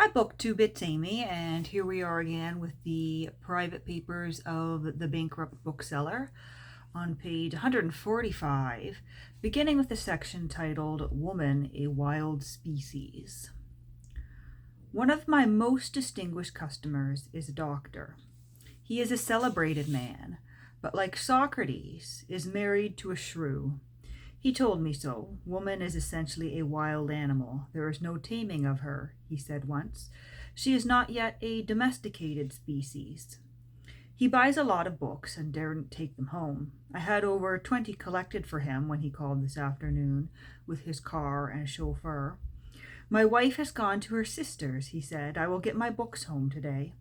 Hi, BookTube, Amy, and here we are again with the private papers of the Bankrupt Bookseller on page 145, beginning with the section titled Woman, a Wild Species. One of my most distinguished customers is a doctor. He is a celebrated man, but like Socrates, is married to a shrew. He told me so. Woman is essentially a wild animal. There is no taming of her, he said once. She is not yet a domesticated species. He buys a lot of books and daren't take them home. I had over 20 collected for him when he called this afternoon with his car and chauffeur. My wife has gone to her sister's, he said. I will get my books home today.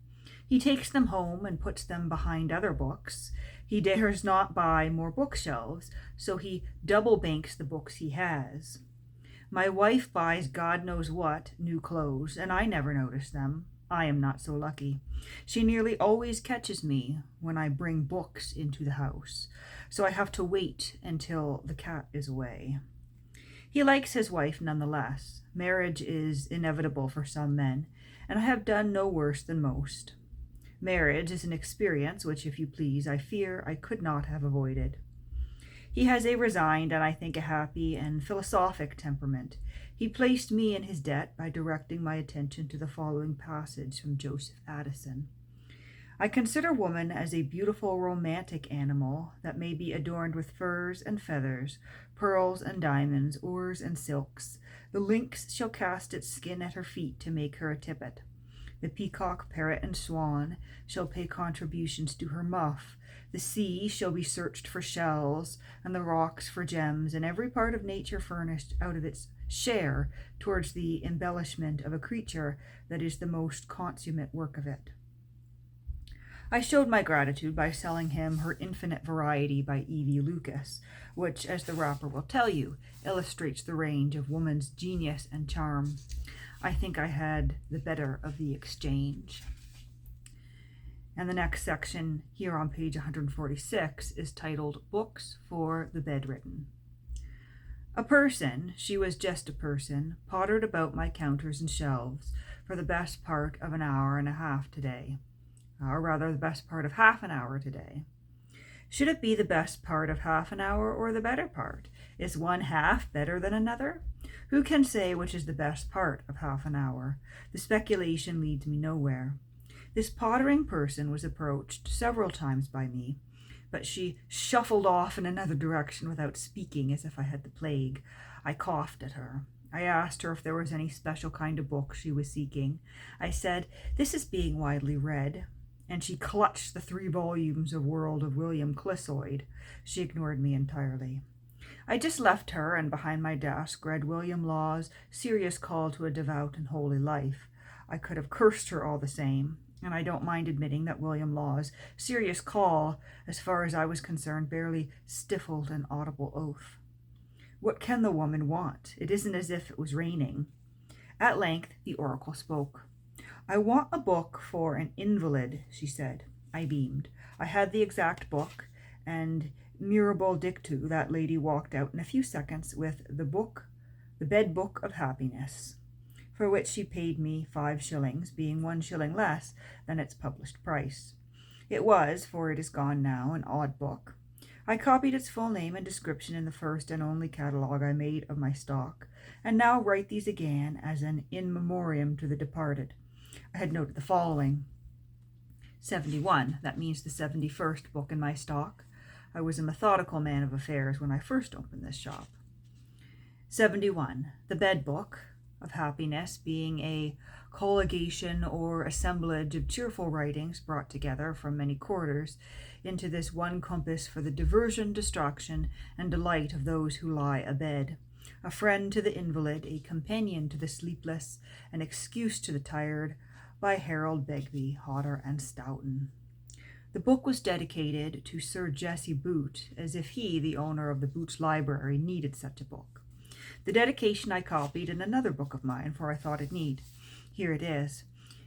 He takes them home and puts them behind other books. He dares not buy more bookshelves, so he double banks the books he has. My wife buys God knows what, new clothes, and I never notice them. I am not so lucky. She nearly always catches me when I bring books into the house, so I have to wait until the cat is away. He likes his wife nonetheless. Marriage is inevitable for some men, and I have done no worse than most. Marriage is an experience which, if you please, I fear I could not have avoided. He has a resigned and I think a happy and philosophic temperament. He placed me in his debt by directing my attention to the following passage from Joseph Addison. I consider woman as a beautiful romantic animal that may be adorned with furs and feathers, pearls and diamonds, ores and silks. The lynx shall cast its skin at her feet to make her a tippet. The peacock, parrot, and swan shall pay contributions to her muff. The sea shall be searched for shells, and the rocks for gems, and every part of nature furnished out of its share towards the embellishment of a creature that is the most consummate work of it. I showed my gratitude by selling him Her Infinite Variety by Evie Lucas, which, as the wrapper will tell you, illustrates the range of woman's genius and charm. I think I had the better of the exchange. And the next section here on page 146 is titled Books for the Bedridden. A person, she was just a person, pottered about my counters and shelves for the best part of an hour and a half today, or rather the best part of half an hour today. Should it be the best part of half an hour or the better part? Is one half better than another? Who can say which is the best part of half an hour? The speculation leads me nowhere. This pottering person was approached several times by me, but she shuffled off in another direction without speaking, as if I had the plague. I coughed at her. I asked her if there was any special kind of book she was seeking. I said, "This is being widely read," and she clutched the 3 volumes of World of William Clissoyd. She ignored me entirely. I just left her, and behind my desk read William Law's Serious Call to a Devout and Holy Life. I could have cursed her all the same, and I don't mind admitting that William Law's serious call, as far as I was concerned, barely stifled an audible oath. What can the woman want? It isn't as if it was raining. At length the oracle spoke. "I want a book for an invalid," she said. I beamed. I had the exact book, and mirabile dictu, that lady walked out in a few seconds with the bed book of happiness, for which she paid me 5 shillings, being 1 shilling less than its published price. It was, for it is gone now, an odd book. I copied its full name and description in the first and only catalogue I made of my stock, and now write these again as an in memoriam to the departed. I had noted the following: 71, that means the 71st book in my stock. I was a methodical man of affairs when I first opened this shop. 71, the bed book of happiness, being a colligation or assemblage of cheerful writings brought together from many quarters into this one compass for the diversion, distraction, and delight of those who lie abed. A friend to the invalid, a companion to the sleepless, an excuse to the tired, by Harold Begbie, Hodder and Stoughton. The book was dedicated to Sir Jessie Boot, as if he, the owner of the Boots Library, needed such a book. The dedication I copied in another book of mine, for I thought it need. Here it is.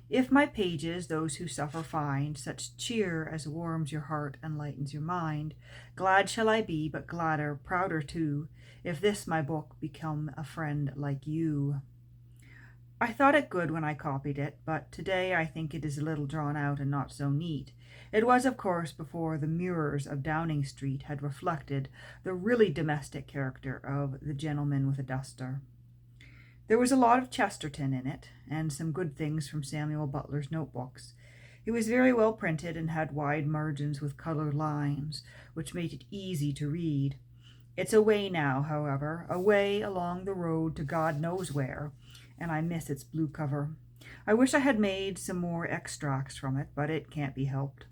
If my pages, those who suffer, find such cheer as warms your heart and lightens your mind, glad shall I be, but gladder, prouder too, if this my book become a friend like you. I thought it good when I copied it, but today I think it is a little drawn out and not so neat. It was, of course, before the mirrors of Downing Street had reflected the really domestic character of the gentleman with a duster. There was a lot of Chesterton in it, and some good things from Samuel Butler's notebooks. It was very well printed and had wide margins with colored lines, which made it easy to read. It's away now, however, away along the road to God knows where, and I miss its blue cover. I wish I had made some more extracts from it, but it can't be helped.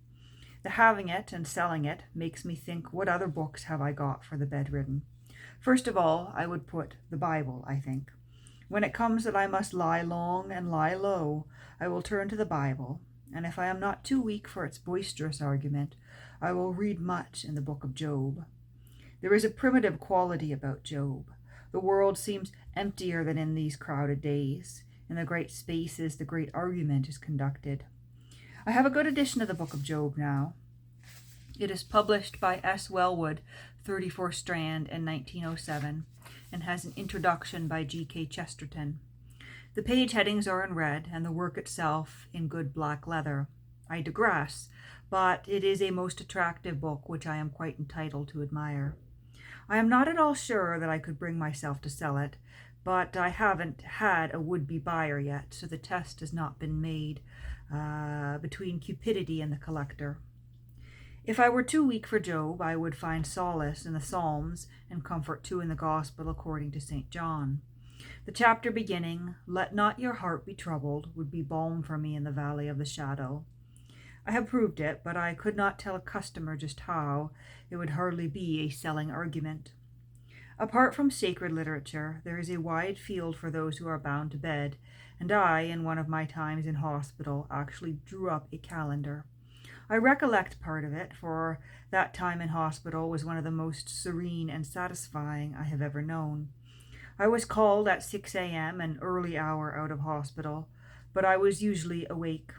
The having it and selling it makes me think, what other books have I got for the bedridden? First of all, I would put the Bible, I think. When it comes that I must lie long and lie low, I will turn to the Bible, and if I am not too weak for its boisterous argument, I will read much in the book of Job. There is a primitive quality about Job. The world seems emptier than in these crowded days. In the great spaces, the great argument is conducted. I have a good edition of the book of Job now. It is published by S. Wellwood, 34 Strand, in 1907, and has an introduction by G.K. Chesterton. The page headings are in red, and the work itself in good black leather. I digress, but it is a most attractive book which I am quite entitled to admire. I am not at all sure that I could bring myself to sell it, but I haven't had a would-be buyer yet, so the test has not been made between cupidity and the collector. If I were too weak for Job, I would find solace in the Psalms and comfort too in the Gospel according to St. John. The chapter beginning, "Let not your heart be troubled," would be balm for me in the valley of the shadow. I have proved it, but I could not tell a customer just how. It would hardly be a selling argument. Apart from sacred literature, there is a wide field for those who are bound to bed, and I, in one of my times in hospital, actually drew up a calendar. I recollect part of it, for that time in hospital was one of the most serene and satisfying I have ever known. I was called at 6 a.m., an early hour out of hospital, but I was usually awake.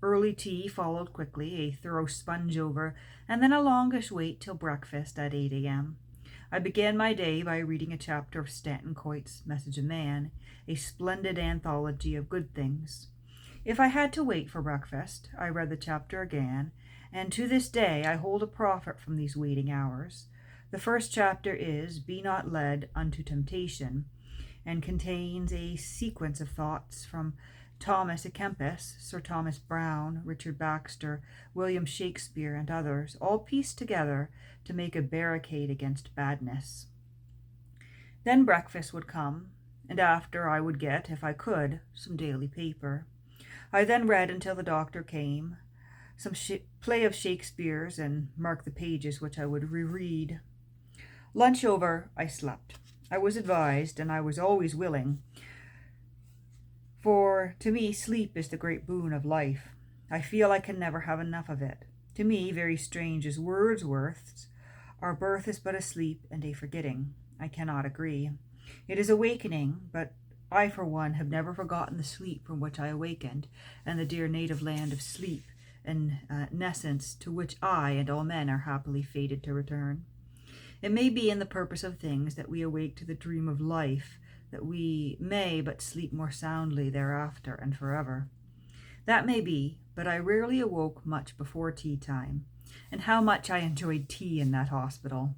Early tea followed quickly, a thorough sponge over, and then a longish wait till breakfast at 8 a.m. I began my day by reading a chapter of Stanton Coit's Message of Man, a splendid anthology of good things. If I had to wait for breakfast, I read the chapter again, and to this day I hold a profit from these waiting hours. The first chapter is "Be not led unto temptation," and contains a sequence of thoughts from Thomas à Kempis, Sir Thomas Browne, Richard Baxter, William Shakespeare, and others, all pieced together to make a barricade against badness. Then breakfast would come, and after I would get, if I could, some daily paper. I then read until the doctor came, some play of Shakespeare's, and marked the pages which I would reread. Lunch over, I slept. I was advised, and I was always willing, for to me sleep is the great boon of life. I feel I can never have enough of it. To me, very strange as Wordsworth's, "Our birth is but a sleep and a forgetting." I cannot agree. It is awakening, but I for one have never forgotten the sleep from which I awakened, and the dear native land of sleep and nescience to which I and all men are happily fated to return. It may be in the purpose of things that we awake to the dream of life, that we may but sleep more soundly thereafter and forever. That may be, but I rarely awoke much before tea time, and how much I enjoyed tea in that hospital.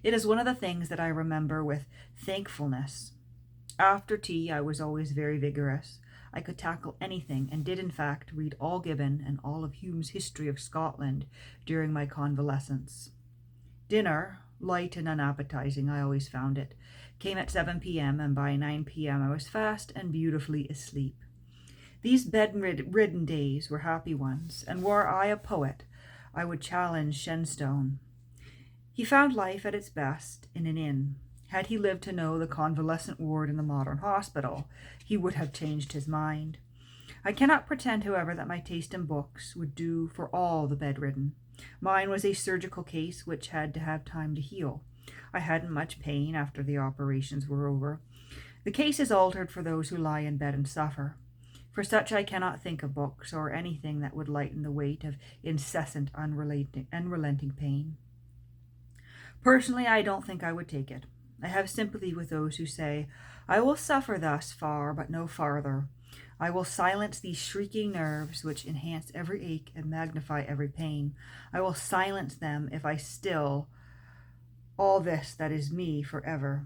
It is one of the things that I remember with thankfulness. After tea I was always very vigorous. I could tackle anything, and did in fact read all Gibbon and all of Hume's History of Scotland during my convalescence. Dinner, light and unappetizing I always found it, came at 7 p.m., and by 9 p.m. I was fast and beautifully asleep. These bedridden days were happy ones, and were I a poet, I would challenge Shenstone. He found life at its best in an inn. Had he lived to know the convalescent ward in the modern hospital, he would have changed his mind. I cannot pretend, however, that my taste in books would do for all the bedridden. Mine was a surgical case which had to have time to heal. I hadn't much pain after the operations were over. The case is altered for those who lie in bed and suffer. For such I cannot think of books, or anything that would lighten the weight of incessant, unrelenting pain. Personally, I don't think I would take it. I have sympathy with those who say, "I will suffer thus far, but no farther," I will silence these shrieking nerves which enhance every ache and magnify every pain. I will silence them if I still all this that is me forever.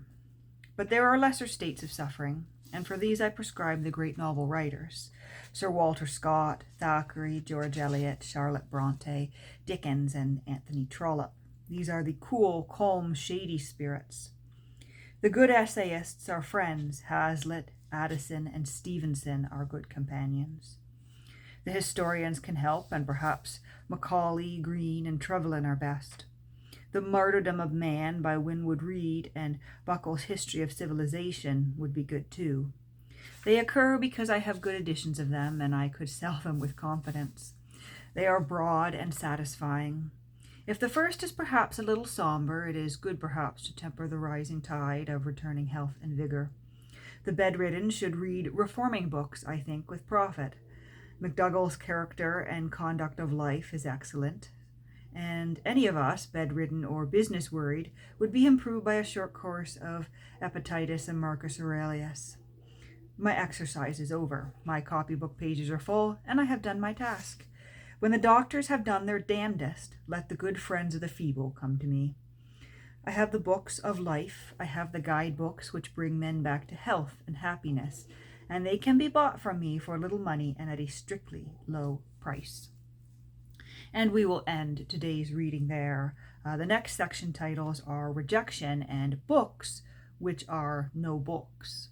But there are lesser states of suffering, and for these I prescribe the great novel writers, Sir Walter Scott, Thackeray, George Eliot, Charlotte Bronte, Dickens, and Anthony Trollope. These are the cool, calm, shady spirits. The good essayists are friends. Hazlitt, Addison, and Stevenson are good companions. The historians can help, and perhaps Macaulay, Green, and Trevelyan are best. The Martyrdom of Man by Winwood Reade and Buckle's History of Civilization would be good too. They occur because I have good editions of them, and I could sell them with confidence. They are broad and satisfying. If the first is perhaps a little somber, it is good perhaps to temper the rising tide of returning health and vigor. The bedridden should read reforming books, I think, with profit. MacDougall's Character and Conduct of Life is excellent, and any of us, bedridden or business worried, would be improved by a short course of Epictetus and Marcus Aurelius. My exercise is over. My copybook pages are full, and I have done my task. When the doctors have done their damnedest, let the good friends of the feeble come to me. I have the books of life. I have the guidebooks which bring men back to health and happiness, and they can be bought from me for a little money and at a strictly low price. And we will end today's reading there. The next section titles are Rejection and Books, which are no books.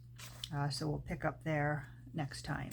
So we'll pick up there next time.